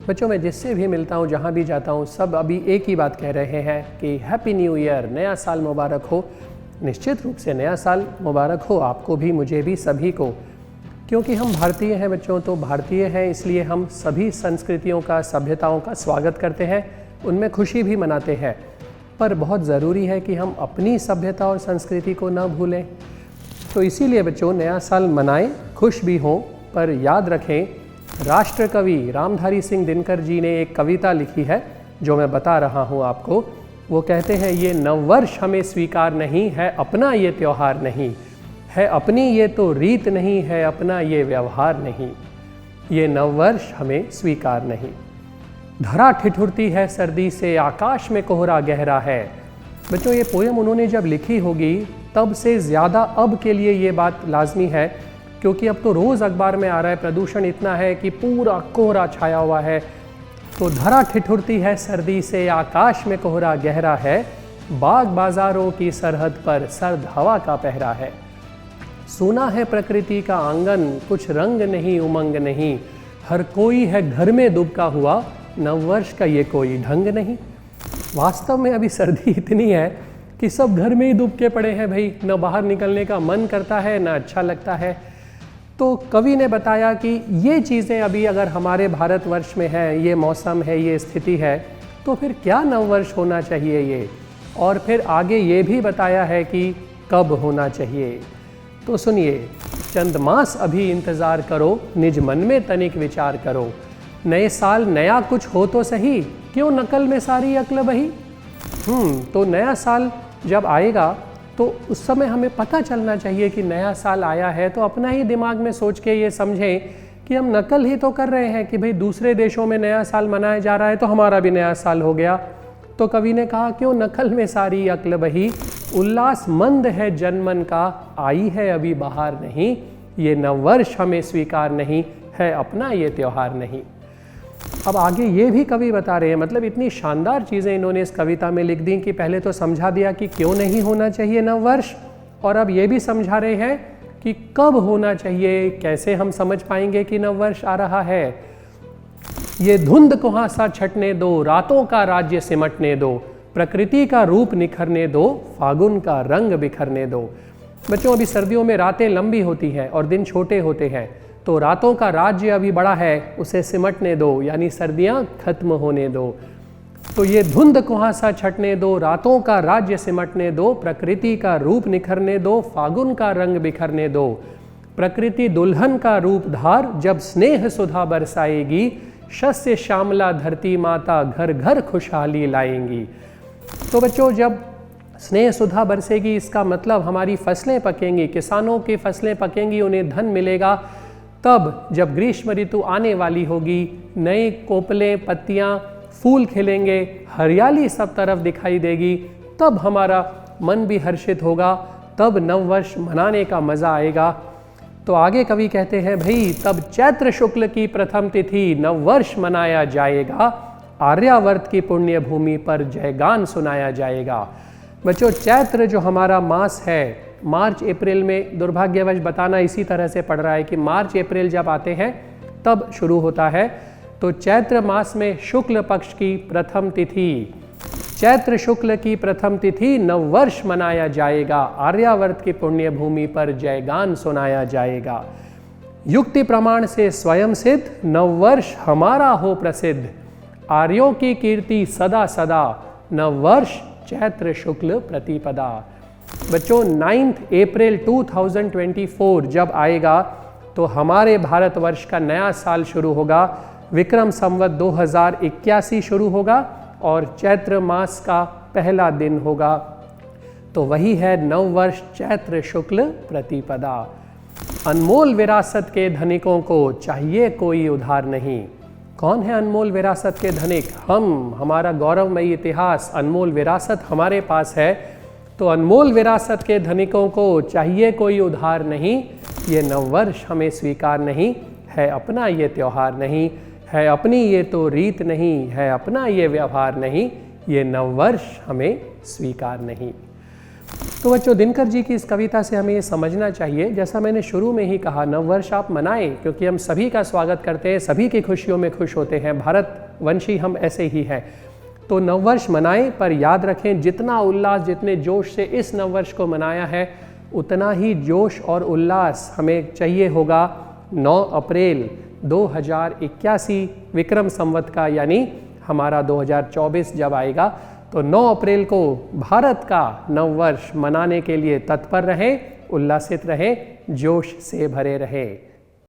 बच्चों, मैं जिससे भी मिलता हूँ, जहाँ भी जाता हूँ, सब अभी एक ही बात कह रहे हैं कि हैप्पी न्यू ईयर, नया साल मुबारक हो। निश्चित रूप से नया साल मुबारक हो आपको भी, मुझे भी, सभी को, क्योंकि हम भारतीय हैं बच्चों। तो भारतीय हैं इसलिए हम सभी संस्कृतियों का, सभ्यताओं का स्वागत करते हैं, उनमें खुशी भी मनाते हैं। पर बहुत ज़रूरी है कि हम अपनी सभ्यता और संस्कृति को न भूलें। तो इसीलिए बच्चों, नया साल मनाएं, खुश भी हों, पर याद रखें, राष्ट्र कवि रामधारी सिंह दिनकर जी ने एक कविता लिखी है जो मैं बता रहा हूँ आपको। वो कहते हैं, ये नववर्ष हमें स्वीकार नहीं है, अपना ये त्यौहार नहीं है, अपनी ये तो रीत नहीं है, अपना ये व्यवहार नहीं। ये नववर्ष हमें स्वीकार नहीं। धरा ठिठुरती है सर्दी से, आकाश में कोहरा गहरा है। बच्चों, ये पोयम उन्होंने जब लिखी होगी तब से ज़्यादा अब के लिए ये बात लाजमी है, क्योंकि अब तो रोज़ अखबार में आ रहा है प्रदूषण इतना है कि पूरा कोहरा छाया हुआ है। तो धरा ठिठुरती है सर्दी से, आकाश में कोहरा गहरा है, बाग बाजारों की सरहद पर सर्द हवा का पहरा है। सुना है प्रकृति का आंगन, कुछ रंग नहीं उमंग नहीं, हर कोई है घर में दुबका हुआ, नववर्ष का ये कोई ढंग नहीं। वास्तव में अभी सर्दी इतनी है कि सब घर में ही दुबके पड़े हैं भाई, न बाहर निकलने का मन करता है, न अच्छा लगता है। तो कवि ने बताया कि ये चीज़ें अभी अगर हमारे भारतवर्ष में है, ये मौसम है, ये स्थिति है, तो फिर क्या नववर्ष होना चाहिए ये। और फिर आगे ये भी बताया है कि कब होना चाहिए। तो सुनिए, चंद मास अभी इंतज़ार करो, निज मन में तनिक विचार करो, नए साल नया कुछ हो तो सही, क्यों नकल में सारी अक्ल बही। तो नया साल जब आएगा तो उस समय हमें पता चलना चाहिए कि नया साल आया है, तो अपना ही दिमाग में सोच के ये समझें कि हम नकल ही तो कर रहे हैं कि भाई दूसरे देशों में नया साल मनाया जा रहा है तो हमारा भी नया साल हो गया। तो कवि ने कहा, क्यों नकल में सारी अक्ल बही, उल्लास मंद है जनमन का, आई है अभी बाहर नहीं, ये नववर्ष हमें स्वीकार नहीं है, अपना ये त्यौहार नहीं। अब आगे ये भी कवि बता रहे हैं, मतलब इतनी शानदार चीज़ें इन्होंने इस कविता में लिख दी कि पहले तो समझा दिया कि क्यों नहीं होना चाहिए नववर्ष, और अब ये भी समझा रहे हैं कि कब होना चाहिए, कैसे हम समझ पाएंगे कि नववर्ष आ रहा है। ये धुंध कुहासा छटने दो, रातों का राज्य सिमटने दो, प्रकृति का रूप निखरने दो, फागुन का रंग बिखरने दो। बच्चों, अभी सर्दियों में रातें लंबी होती हैं और दिन छोटे होते हैं, तो रातों का राज्य अभी बड़ा है, उसे सिमटने दो, यानी सर्दियां खत्म होने दो। तो ये धुंध कुहासा छटने दो, रातों का राज्य सिमटने दो, प्रकृति का रूप निखरने दो, फागुन का रंग बिखरने दो। प्रकृति दुल्हन का रूप धार, जब स्नेह सुधा बरसाएगी, शस्य श्यामला धरती माता घर घर खुशहाली लाएंगी। तो बच्चों, जब स्नेह सुधा बरसेगी, इसका मतलब हमारी फसलें पकेंगी, किसानों की फसलें पकेंगी, उन्हें धन मिलेगा। तब जब ग्रीष्म ऋतु आने वाली होगी, नए कोपलें, पत्तियां, फूल खिलेंगे, हरियाली सब तरफ दिखाई देगी, तब हमारा मन भी हर्षित होगा, तब नववर्ष मनाने का मज़ा आएगा। तो आगे कवि कहते हैं, भाई तब चैत्र शुक्ल की प्रथम तिथि नववर्ष मनाया जाएगा, आर्यावर्त की पुण्य भूमि पर जयगान सुनाया जाएगा। बच्चों, चैत्र जो हमारा मास है, मार्च अप्रैल में दुर्भाग्यवश बताना इसी तरह से पड़ रहा है कि मार्च अप्रैल जब आते हैं तब शुरू होता है। तो चैत्र मास में शुक्ल पक्ष की प्रथम तिथि, चैत्र शुक्ल की प्रथम तिथि नववर्ष मनाया जाएगा, आर्यावर्त की पुण्य भूमि पर जयगान सुनाया जाएगा। युक्ति प्रमाण से स्वयं सिद्ध, नववर्ष हमारा हो प्रसिद्ध, आर्यों की कीर्ति सदा सदा, नववर्ष चैत्र शुक्ल प्रतिपदा। बच्चों, 9 अप्रैल 2024 जब आएगा तो हमारे भारतवर्ष का नया साल शुरू होगा। विक्रम संवत 2081 शुरू होगा और चैत्र मास का पहला दिन होगा। तो वही है नववर्ष चैत्र शुक्ल प्रतिपदा। अनमोल विरासत के धनिकों को चाहिए कोई उधार नहीं। कौन है अनमोल विरासत के धनिक? हम, हमारा गौरवमयी इतिहास, अनमोल विरासत हमारे पास है। तो अनमोल विरासत के धनिकों को चाहिए कोई उधार नहीं, ये नववर्ष हमें स्वीकार नहीं है, अपना ये त्यौहार नहीं है, अपनी ये तो रीत नहीं है, अपना ये व्यवहार नहीं, ये नववर्ष हमें स्वीकार नहीं। तो बच्चों, दिनकर जी की इस कविता से हमें ये समझना चाहिए, जैसा मैंने शुरू में ही कहा, नववर्ष आप मनाएं, क्योंकि हम सभी का स्वागत करते हैं, सभी की खुशियों में खुश होते हैं, भारतवंशी हम ऐसे ही हैं। तो नववर्ष मनाएं, पर याद रखें जितना उल्लास, जितने जोश से इस नववर्ष को मनाया है, उतना ही जोश और उल्लास हमें चाहिए होगा 9 अप्रैल 2081 विक्रम संवत का, यानी हमारा 2024 जब आएगा, तो 9 अप्रैल को भारत का नववर्ष मनाने के लिए तत्पर रहें, उल्लासित रहें, जोश से भरे रहें।